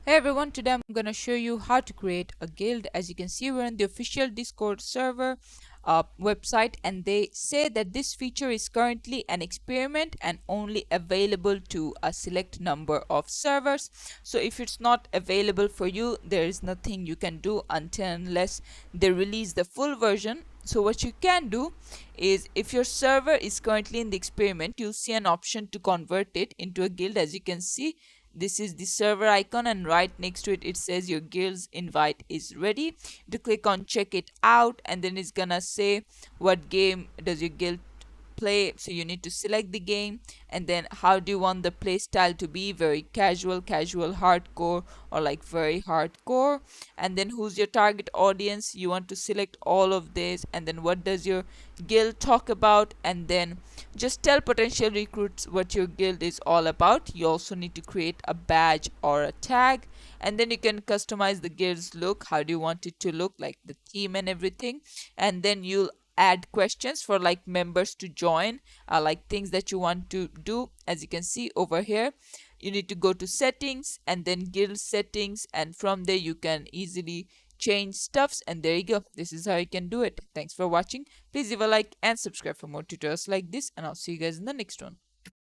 Hey everyone, today I'm gonna show you how to create a guild. As you can see, we're on the official Discord server website, and they say that this feature is currently an experiment and only available to a select number of servers. So if it's not available for you, there is nothing you can do until unless they release the full version. So what you can do is, if your server is currently in the experiment, you'll see an option to convert it into a guild. As you can see, this is the server icon, and right next to it says your guild's invite is ready. To click on check it out, and then it's gonna say what game does your guild play. So you need to select the game, and then how do you want the play style to be, very casual, hardcore, or like very hardcore. And then who's your target audience, you want to select all of this. And then what does your guild talk about, and then just tell potential recruits what your guild is all about. You also need to create a badge or a tag, and then you can customize the guild's look. How do you want it to look, like the theme and everything. And then you'll add questions for like members to join, like things that you want to do. As you can see over here, you need to go to settings and then guild settings, and from there you can easily change stuffs. And there you go, this is how you can do it. Thanks for watching. Please leave a like and subscribe for more tutorials like this, and I'll see you guys in the next one.